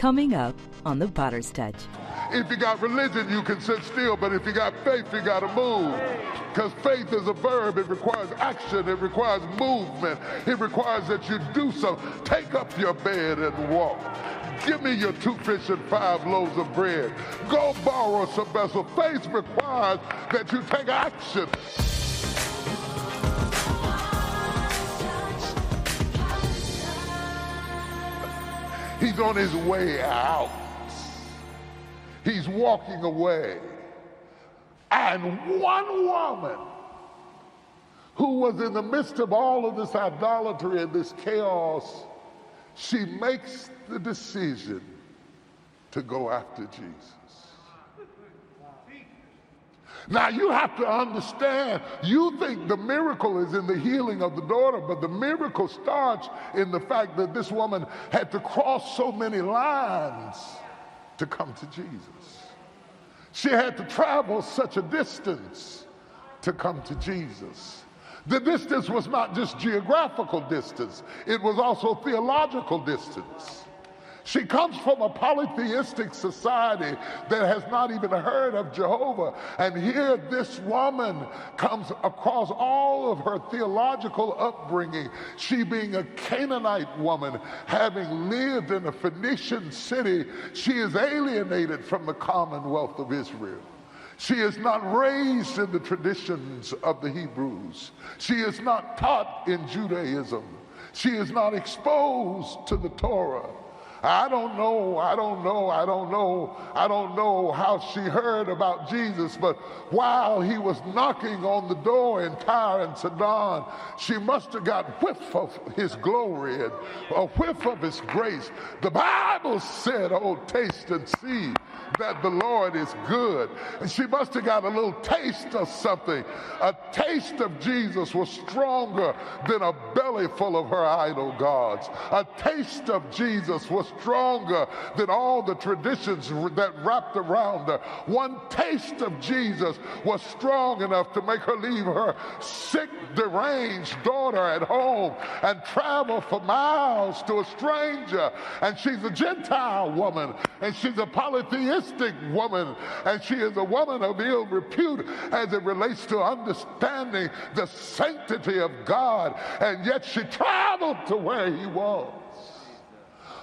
Coming up on The Potter's Touch. If you got religion, you can sit still, but if you got faith, you got to move. Because faith is a verb. It requires action. It requires movement. It requires that you do something. Take up your bed and walk. Give me your 2 fish and 5 loaves of bread. Go borrow some vessel. Faith requires that you take action. He's on his way out. He's walking away. And one woman who was in the midst of all of this idolatry and this chaos, she makes the decision to go after Jesus. Now you have to understand, you think the miracle is in the healing of the daughter, but the miracle starts in the fact that this woman had to cross so many lines to come to Jesus. She had to travel such a distance to come to Jesus. The distance was not just geographical distance, it was also theological distance. She comes from a polytheistic society that has not even heard of Jehovah. And here this woman comes across all of her theological upbringing. She being a Canaanite woman, having lived in a Phoenician city, she is alienated from the commonwealth of Israel. She is not raised in the traditions of the Hebrews. She is not taught in Judaism. She is not exposed to the Torah. I don't know how she heard about Jesus, but while he was knocking on the door in Tyre and Sidon, she must have got whiff of his glory and a whiff of his grace. The Bible said, oh, taste and see that the Lord is good. And she must have got a little taste of something. A taste of Jesus was stronger than a belly full of her idol gods. A taste of Jesus was stronger than all the traditions that wrapped around her. One taste of Jesus was strong enough to make her leave her sick, deranged daughter at home and travel for miles to a stranger. And she's a Gentile woman, and she's a polytheistic woman, and she is a woman of ill repute as it relates to understanding the sanctity of God, and yet she traveled to where he was.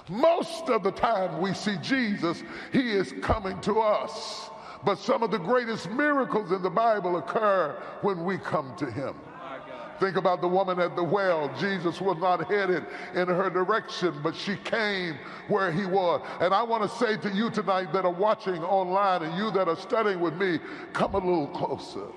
Most of the time we see Jesus, he is coming to us. But some of the greatest miracles in the Bible occur when we come to him. Think about the woman at the well. Jesus was not headed in her direction, but she came where he was. And I want to say to you tonight that are watching online and you that are studying with me, come a little closer.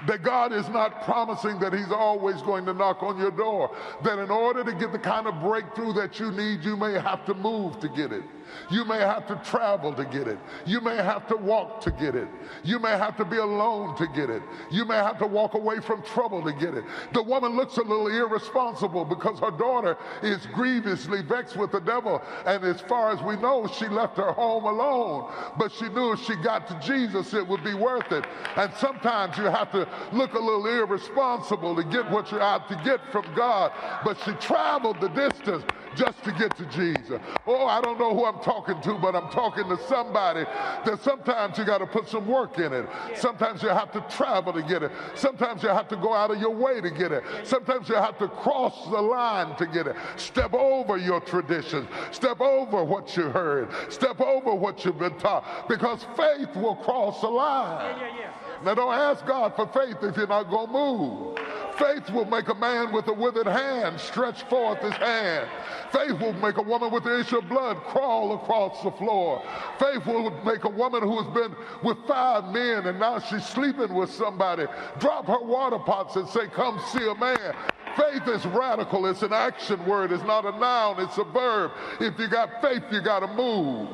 That God is not promising that he's always going to knock on your door. That in order to get the kind of breakthrough that you need, you may have to move to get it. You may have to travel to get it. You may have to walk to get it. You may have to be alone to get it. You may have to walk away from trouble to get it. The woman looks a little irresponsible because her daughter is grievously vexed with the devil. And as far as we know, she left her home alone. But she knew if she got to Jesus, it would be worth it. And sometimes you have to look a little irresponsible to get what you're out to get from God. But she traveled the distance just to get to Jesus. Oh, I don't know who I'm talking to, but I'm talking to somebody that sometimes you got to put some work in it. Sometimes you have to travel to get it. Sometimes you have to go out of your way to get it. Sometimes you have to cross the line to get it. Step over your traditions. Step over what you heard. Step over what you've been taught, because faith will cross the line. Now don't ask God for faith if you're not going to move. Faith will make a man with a withered hand stretch forth his hand. Faith will make a woman with the issue of blood crawl across the floor. Faith will make a woman who has been with 5 men and now she's sleeping with somebody drop her water pots and say, come see a man. Faith is radical. It's an action word. It's not a noun. It's a verb. If you got faith, you got to move.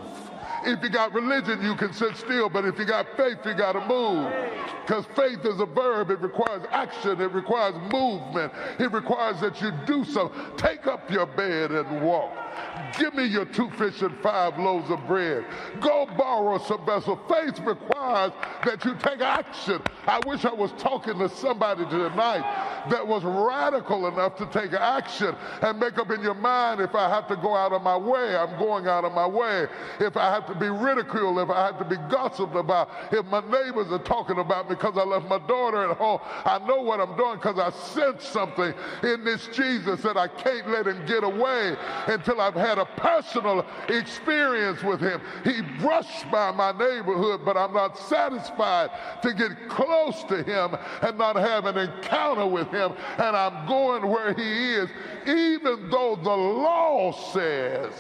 If you got religion, you can sit still, but if you got faith, you got to move. Because faith is a verb. It requires action. It requires movement. It requires that you do something. Take up your bed and walk. Give me your 2 fish and 5 loaves of bread. Go borrow some vessels. Faith requires that you take action. I wish I was talking to somebody tonight that was radical enough to take action and make up in your mind, if I have to go out of my way, I'm going out of my way. If I have to be ridiculed, if I have to be gossiped about, if my neighbors are talking about me because I left my daughter at home, I know what I'm doing because I sense something in this Jesus that I can't let him get away until I've had a personal experience with him. He brushed by my neighborhood, but I'm not satisfied to get close to him and not have an encounter with him, and I'm going where he is, even though the law says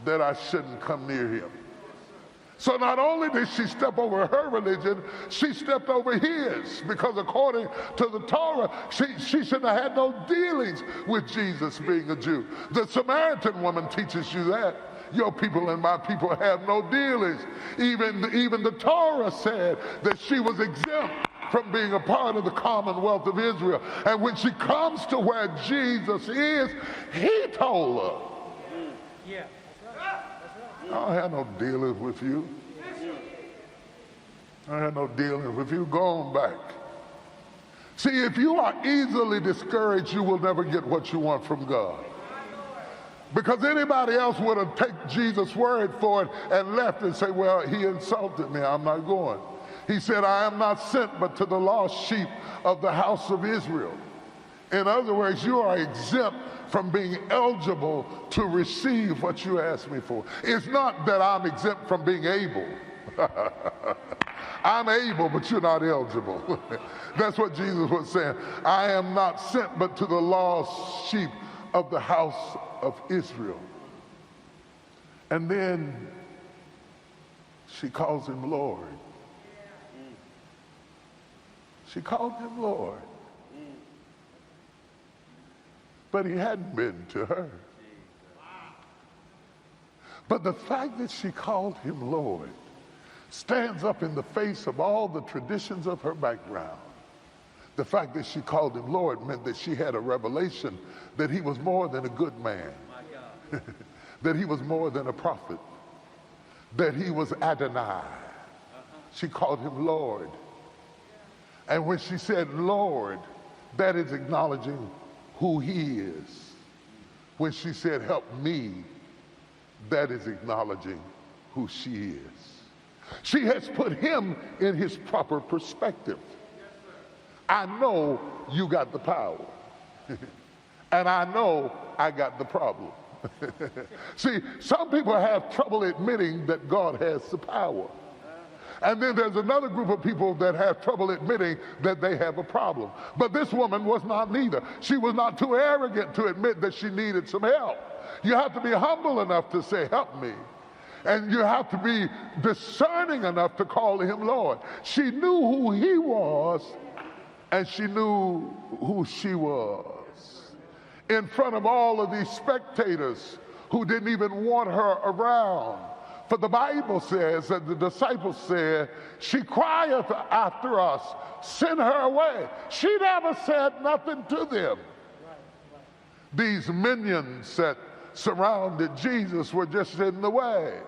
that I shouldn't come near him. So not only did she step over her religion, she stepped over his, because according to the Torah, she shouldn't have had no dealings with Jesus being a Jew. The Samaritan woman teaches you that. Your people and my people have no dealings. Even the Torah said that she was exempt from being a part of the commonwealth of Israel. And when she comes to where Jesus is, he told her, Yeah. I don't have no dealings with you. I have no dealings with you. Go on back. See, if you are easily discouraged, you will never get what you want from God. Because anybody else would have taken Jesus' word for it and left and say, well, he insulted me, I'm not going. He said, I am not sent but to the lost sheep of the house of Israel. In other words, you are exempt from being eligible to receive what you asked me for. It's not that I'm exempt from being able. I'm able, but you're not eligible. That's what Jesus was saying. I am not sent but to the lost sheep of the house of Israel. And then she calls him Lord. She called him Lord. But he hadn't been to her. But the fact that she called him Lord stands up in the face of all the traditions of her background. The fact that she called him Lord meant that she had a revelation that he was more than a good man, that he was more than a prophet, that he was Adonai. She called him Lord. And when she said Lord, that is acknowledging who he is. When she said help me, that is acknowledging who she is. She has put him in his proper perspective. I know you got the power. And I know I got the problem. See, some people have trouble admitting that God has the power. And then there's another group of people that have trouble admitting that they have a problem. But this woman was not neither. She was not too arrogant to admit that she needed some help. You have to be humble enough to say, help me. And you have to be discerning enough to call him Lord. She knew who he was, and she knew who she was. In front of all of these spectators who didn't even want her around. For the Bible says that the disciples said, she crieth after us, send her away. She never said nothing to them. These minions that surrounded Jesus were just in the way.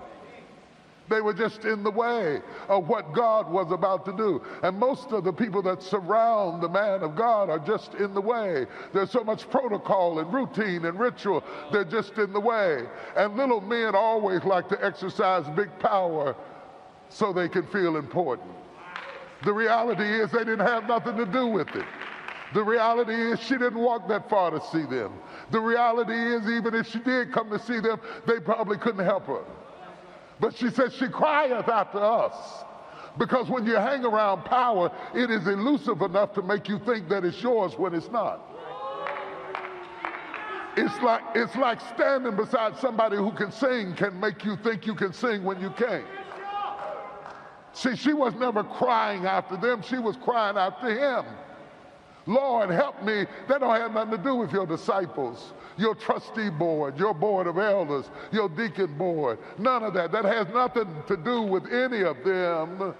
They were just in the way of what God was about to do. And most of the people that surround the man of God are just in the way. There's so much protocol and routine and ritual, they're just in the way. And little men always like to exercise big power so they can feel important. The reality is they didn't have nothing to do with it. The reality is she didn't walk that far to see them. The reality is even if she did come to see them, they probably couldn't help her. But she said, she crieth after us. Because when you hang around power, it is elusive enough to make you think that it's yours when it's not. It's like standing beside somebody who can sing can make you think you can sing when you can't. See, she was never crying after them. She was crying after him. Lord, help me. That don't have nothing to do with your disciples, your trustee board, your board of elders, your deacon board. None of that. That has nothing to do with any of them.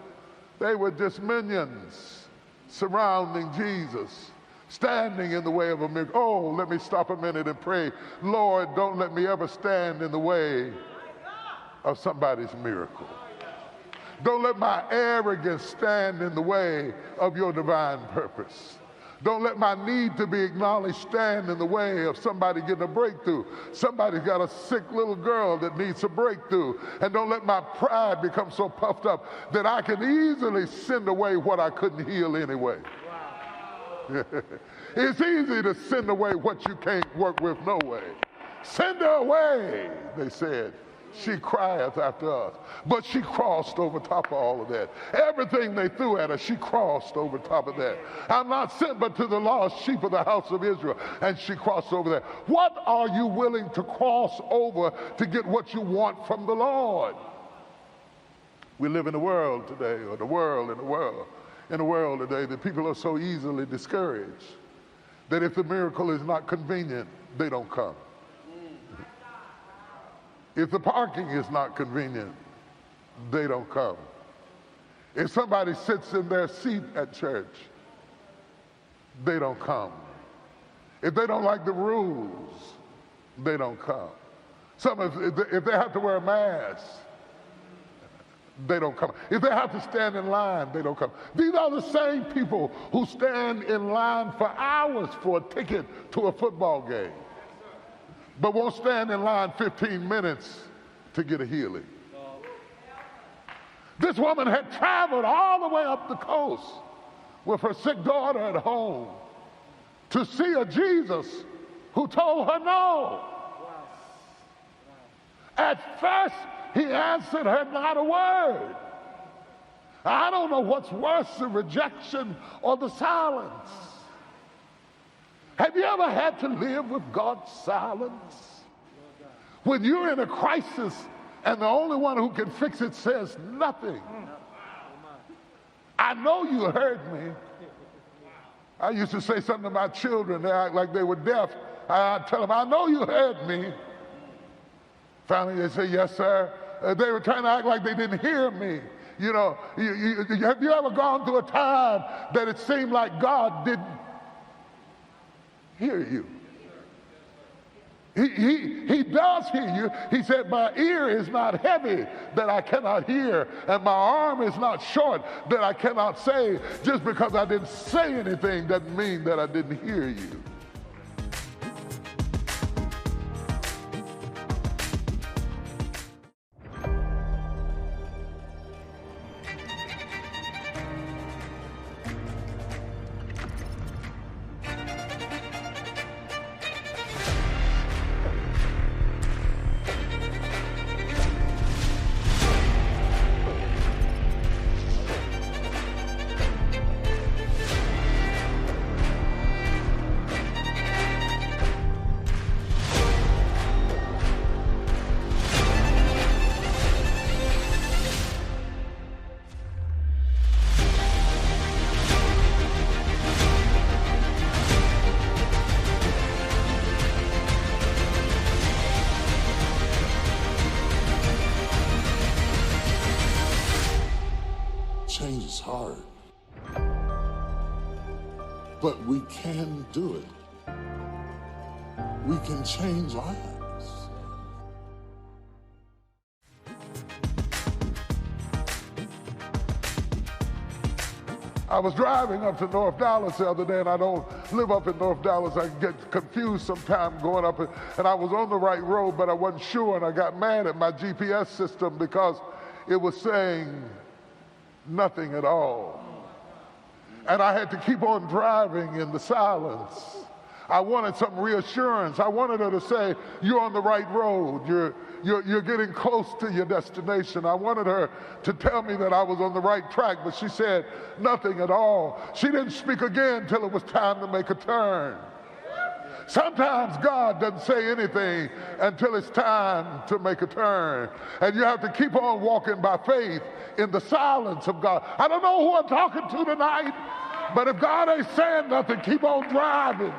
They were just minions surrounding Jesus. Standing in the way of a miracle. Oh, let me stop a minute and pray. Lord, don't let me ever stand in the way of somebody's miracle. Don't let my arrogance stand in the way of your divine purpose. Don't let my need to be acknowledged stand in the way of somebody getting a breakthrough. Somebody's got a sick little girl that needs a breakthrough. And don't let my pride become so puffed up that I can easily send away what I couldn't heal anyway. It's easy to send away what you can't work with no way. Send her away, they said. She crieth after us. But she crossed over top of all of that. Everything they threw at her, she crossed over top of that. I'm not sent but to the lost sheep of the house of Israel. And she crossed over that. What are you willing to cross over to get what you want from the Lord? We live in a world today, or in a world today that people are so easily discouraged that if the miracle is not convenient, they don't come. If the parking is not convenient, they don't come. If somebody sits in their seat at church, they don't come. If they don't like the rules, they don't come. If they have to wear a mask, they don't come. If they have to stand in line, they don't come. These are the same people who stand in line for hours for a ticket to a football game, but won't stand in line 15 minutes to get a healing. This woman had traveled all the way up the coast with her sick daughter at home to see a Jesus who told her no. At first, he answered her not a word. I don't know what's worse, the rejection or the silence. Have you ever had to live with God's silence? When you're in a crisis and the only one who can fix it says nothing. I know you heard me. I used to say something to my children. They act like they were deaf. I'd tell them, I know you heard me. Finally, they say, yes, sir. They were trying to act like they didn't hear me. You know, have you ever gone through a time that it seemed like God didn't hear you? He does hear you. He said, my ear is not heavy that I cannot hear, and my arm is not short that I cannot say. Just because I didn't say anything doesn't mean that I didn't hear you. Change is hard, but we can do it. We can change lives. I was driving up to North Dallas the other day, and I don't live up in North Dallas. I get confused sometimes going up, and I was on the right road, but I wasn't sure, and I got mad at my GPS system because it was saying nothing at all. And I had to keep on driving in the silence. I wanted some reassurance. I wanted her to say, you're on the right road. You're getting close to your destination. I wanted her to tell me that I was on the right track, but she said nothing at all. She didn't speak again till it was time to make a turn. Sometimes God doesn't say anything until it's time to make a turn. And you have to keep on walking by faith in the silence of God. I don't know who I'm talking to tonight, but if God ain't saying nothing, keep on driving.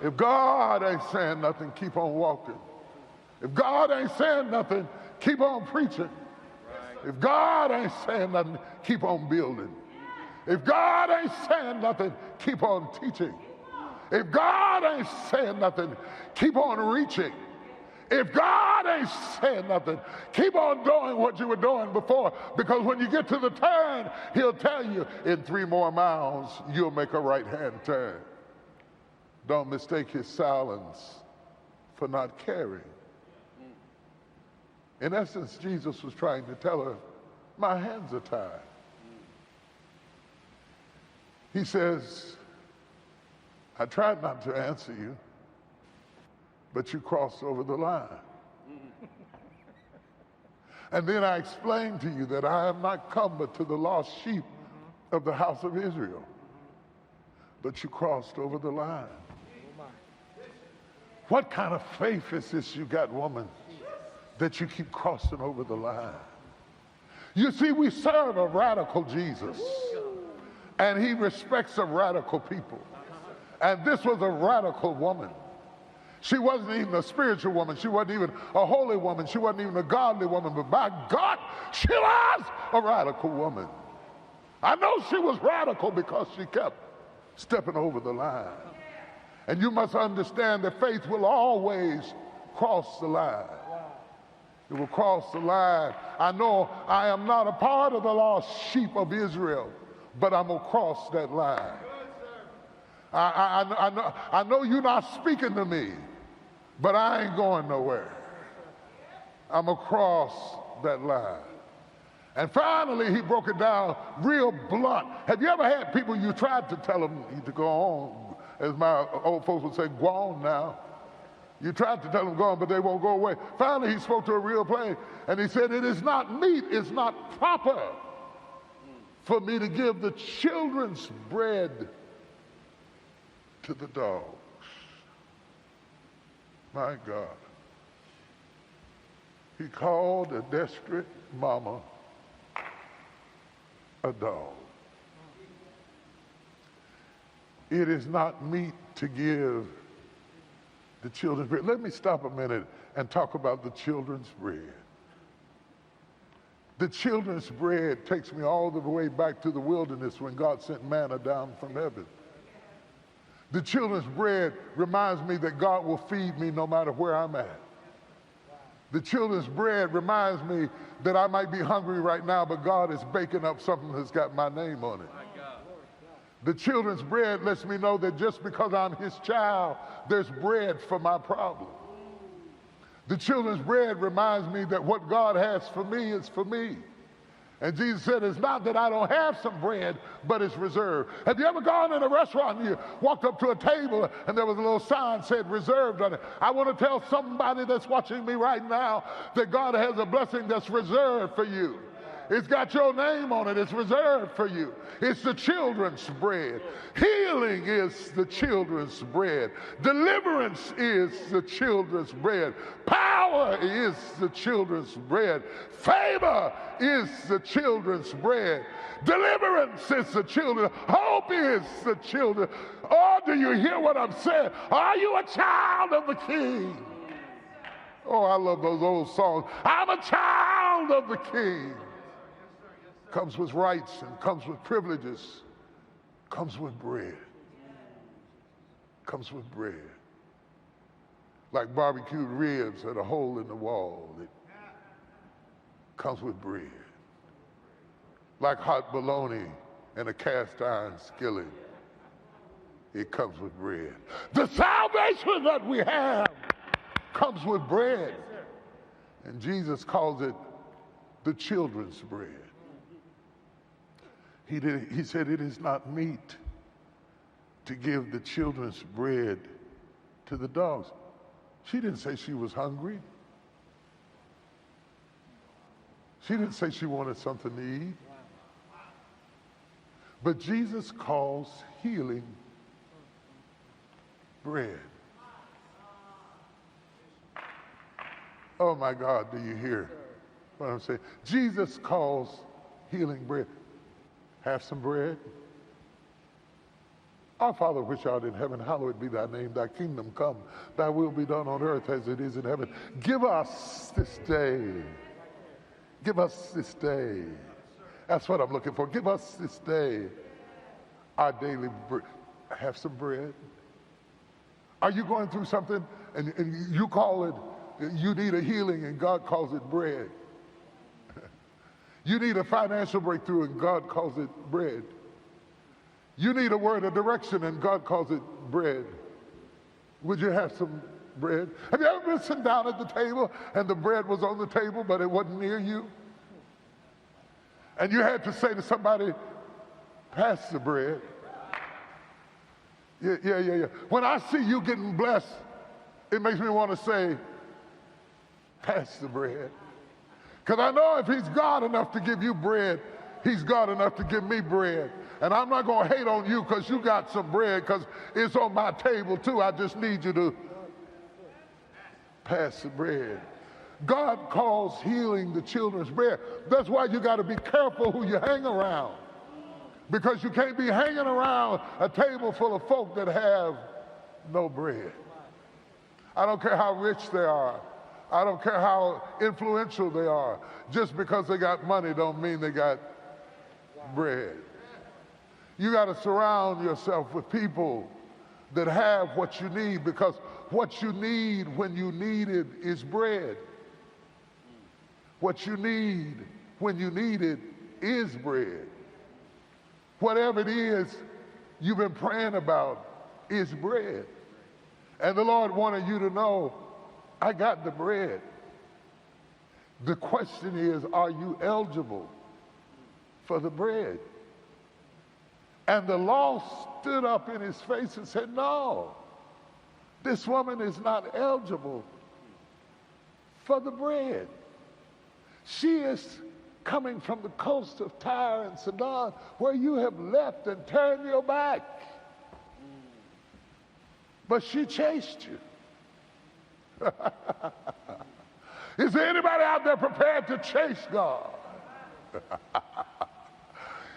If God ain't saying nothing, keep on walking. If God ain't saying nothing, keep on preaching. If God ain't saying nothing, keep on building. If God ain't saying nothing, keep on teaching. If God ain't saying nothing, keep on reaching. If God ain't saying nothing, keep on doing what you were doing before, because when you get to the turn, he'll tell you, in 3 more miles, you'll make a right-hand turn. Don't mistake his silence for not caring. In essence, Jesus was trying to tell her, my hands are tied. He says, I tried not to answer you, but you crossed over the line. And then I explained to you that I am not come but to the lost sheep of the house of Israel. But you crossed over the line. What kind of faith is this you got, woman, that you keep crossing over the line? You see, we serve a radical Jesus, and he respects a radical people. And this was a radical woman. She wasn't even a spiritual woman. She wasn't even a holy woman. She wasn't even a godly woman. But by God, she was a radical woman. I know she was radical because she kept stepping over the line. And you must understand that faith will always cross the line. It will cross the line. I know I am not a part of the lost sheep of Israel, but I'm going to cross that line. I know you're not speaking to me, but I ain't going nowhere. I'm going to cross that line. And finally, he broke it down real blunt. Have you ever had people you tried to tell them to go on, as my old folks would say, go on now. You tried to tell them go on, but they won't go away. Finally, he spoke to a real plain, and he said, it is not meet, it's not proper for me to give the children's bread to the dogs. My God. He called a desperate mama a dog. It is not meet to give the children's bread. Let me stop a minute and talk about the children's bread. The children's bread takes me all the way back to the wilderness when God sent manna down from heaven. The children's bread reminds me that God will feed me no matter where I'm at. The children's bread reminds me that I might be hungry right now, but God is baking up something that's got my name on it. The children's bread lets me know that just because I'm his child, there's bread for my problem. The children's bread reminds me that what God has for me is for me. And Jesus said, it's not that I don't have some bread, but it's reserved. Have you ever gone in a restaurant and you walked up to a table and there was a little sign that said reserved on it? I want to tell somebody that's watching me right now that God has a blessing that's reserved for you. It's got your name on it. It's reserved for you. It's the children's bread. Healing is the children's bread. Deliverance is the children's bread. Power is the children's bread. Favor is the children's bread. Deliverance is the children. Hope is the children. Oh, do you hear what I'm saying? Are you a child of the King? Oh, I love those old songs. I'm a child of the King. Comes with rights and comes with privileges, comes with bread. Comes with bread. Like barbecued ribs at a hole in the wall, it comes with bread. Like hot bologna in a cast iron skillet, it comes with bread. The salvation that we have comes with bread. And Jesus calls it the children's bread. He said, it is not meet to give the children's bread to the dogs. She didn't say she was hungry. She didn't say she wanted something to eat. But Jesus calls healing bread. Oh my God, do you hear what I'm saying? Jesus calls healing bread. Have some bread. Our Father which art in heaven, hallowed be thy name. Thy kingdom come. Thy will be done on earth as it is in heaven. Give us this day. Give us this day. That's what I'm looking for. Give us this day our daily bread. Have some bread. Are you going through something and you call it, you need a healing and God calls it bread? You need a financial breakthrough and God calls it bread. You need a word of direction and God calls it bread. Would you have some bread? Have you ever been sitting down at the table and the bread was on the table but it wasn't near you? And you had to say to somebody, pass the bread. Yeah. When I see you getting blessed, it makes me want to say, pass the bread. Because I know if he's God enough to give you bread, he's God enough to give me bread. And I'm not going to hate on you because you got some bread because it's on my table too. I just need you to pass the bread. God calls healing the children's bread. That's why you got to be careful who you hang around. Because you can't be hanging around a table full of folk that have no bread. I don't care how rich they are. I don't care how influential they are. Just because they got money don't mean they got bread. You got to surround yourself with people that have what you need, because what you need when you need it is bread. What you need when you need it is bread. Whatever it is you've been praying about is bread. And the Lord wanted you to know, I got the bread. The question is, are you eligible for the bread? And the law stood up in his face and said, no, this woman is not eligible for the bread. She is coming from the coast of Tyre and Sidon, where you have left and turned your back. But she chased you. Is there anybody out there prepared to chase God?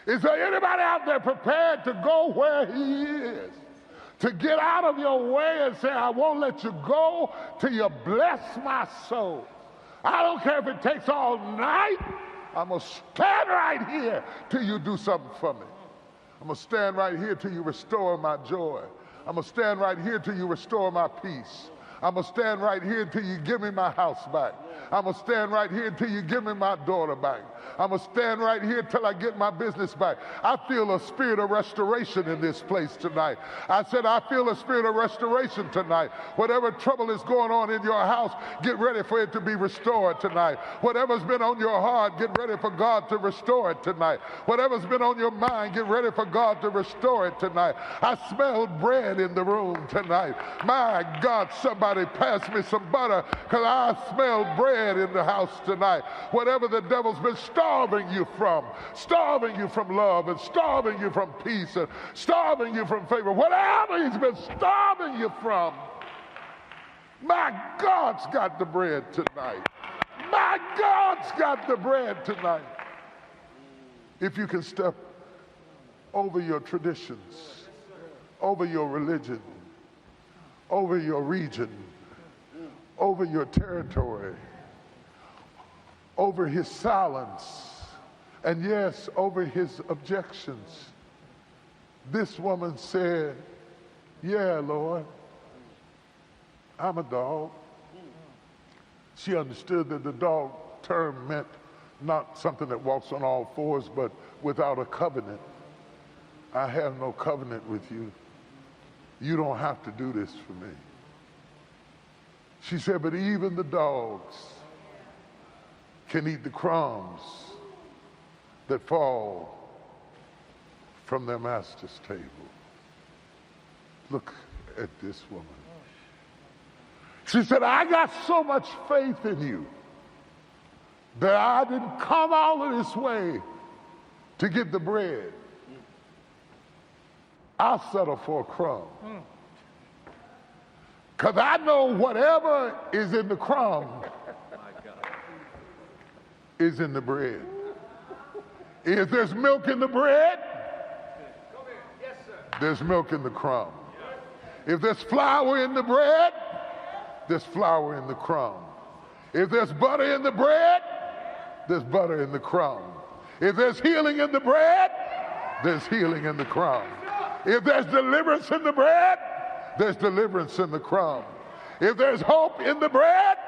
Is there anybody out there prepared to go where he is? To get out of your way and say, I won't let you go till you bless my soul. I don't care if it takes all night. I'm going to stand right here till you do something for me. I'm going to stand right here till you restore my joy. I'm going to stand right here till you restore my peace. I'm going to stand right here until you give me my house back. I'm going to stand right here until you give me my daughter back. I'm going to stand right here till I get my business back. I feel a spirit of restoration in this place tonight. I said, I feel a spirit of restoration tonight. Whatever trouble is going on in your house, get ready for it to be restored tonight. Whatever's been on your heart, get ready for God to restore it tonight. Whatever's been on your mind, get ready for God to restore it tonight. I smelled bread in the room tonight. My God, somebody pass me some butter, because I smelled bread in the house tonight. Whatever the devil's been starving you from love, and starving you from peace, and starving you from favor, whatever he's been starving you from, my God's got the bread tonight. My God's got the bread tonight. If you can step over your traditions, over your religion, over your region, over your territory, over his silence, and yes, over his objections. This woman said, yeah, Lord, I'm a dog. She understood that the dog term meant not something that walks on all fours, but without a covenant. I have no covenant with you. You don't have to do this for me. She said, but even the dogs can eat the crumbs that fall from their master's table. Look at this woman. She said, I got so much faith in you that I didn't come all of this way to get the bread. I'll settle for a crumb. Because I know whatever is in the crumb is in the bread. If there's milk in the bread, there's milk in the crumb. If there's flour in the bread, there's flour in the crumb. If there's butter in the bread, there's butter in the crumb. If there's healing in the bread, there's healing in the crumb. If there's deliverance in the bread, there's deliverance in the crumb. If there's hope in the bread,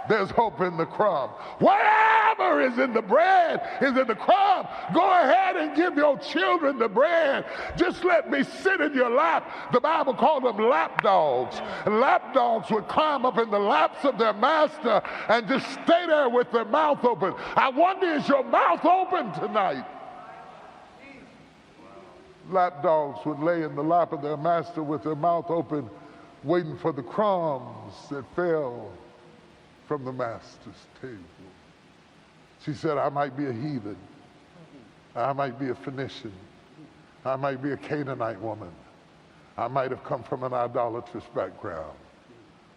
there's hope in the crumb. Whatever is in the bread is in the crumb. Go ahead and give your children the bread. Just let me sit in your lap. The Bible called them lap dogs. And lap dogs would climb up in the laps of their master and just stay there with their mouth open. I wonder, is your mouth open tonight? Lap dogs would lay in the lap of their master with their mouth open, waiting for the crumbs that fell from the master's table. She said, I might be a heathen. I might be a Phoenician. I might be a Canaanite woman. I might have come from an idolatrous background,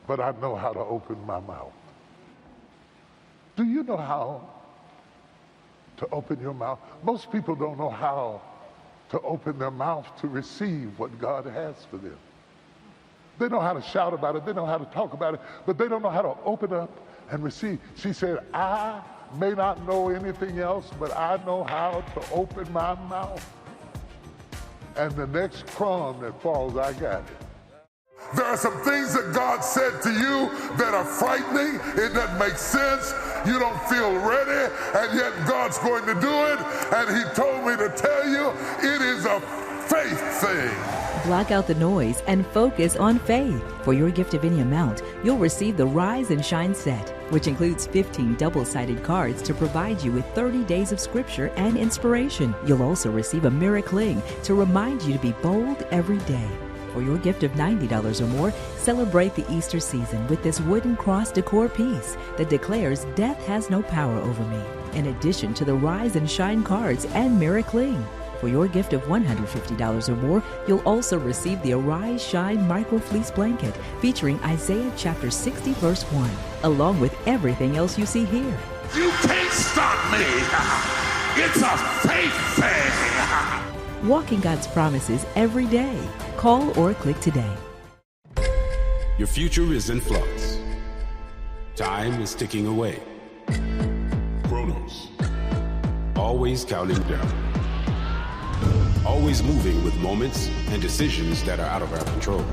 but I know how to open my mouth. Do you know how to open your mouth? Most people don't know how to open their mouth to receive what God has for them. They know how to shout about it, they know how to talk about it, but they don't know how to open up and receive. She said, I may not know anything else, but I know how to open my mouth. And the next crumb that falls, I got it. There are some things that God said to you that are frightening. It doesn't make sense. You don't feel ready, and yet God's going to do it. And he told me to tell you, it is a faith thing. Block out the noise and focus on faith. For your gift of any amount, you'll receive the Rise and Shine set, which includes 15 double-sided cards to provide you with 30 days of scripture and inspiration. You'll also receive a mirror cling to remind you to be bold every day. For your gift of $90 or more, celebrate the Easter season with this wooden cross decor piece that declares death has no power over me, in addition to the Rise and Shine cards and mirror cling. For your gift of $150 or more, you'll also receive the Arise Shine Micro Fleece Blanket featuring Isaiah chapter 60 verse 1, along with everything else you see here. You can't stop me. It's a faith thing. Walk in God's promises every day. Call or click today. Your future is in flux. Time is ticking away. Chronos. Always counting down. Always moving with moments and decisions that are out of our control.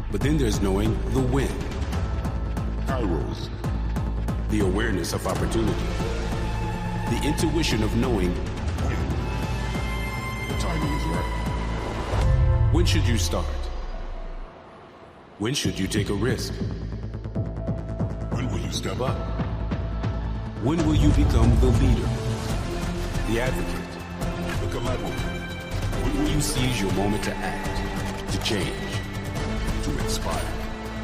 But then there's knowing the when. Kairos. The awareness of opportunity. The intuition of knowing when. The timing is right. When should you start? When should you take a risk? When will you step up? When will you become the leader, the advocate, the collaborator? When will you seize your moment to act, to change, to inspire?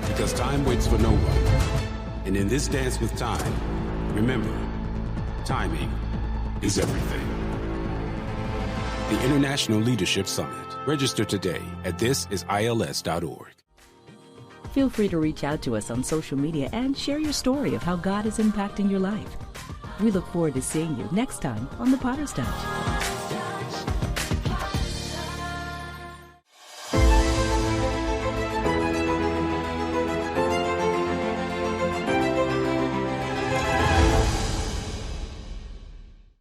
Because time waits for no one. And in this dance with time, remember, timing is everything. The International Leadership Summit. Register today at thisisils.org. Feel free to reach out to us on social media and share your story of how God is impacting your life. We look forward to seeing you next time on The Potter's Touch.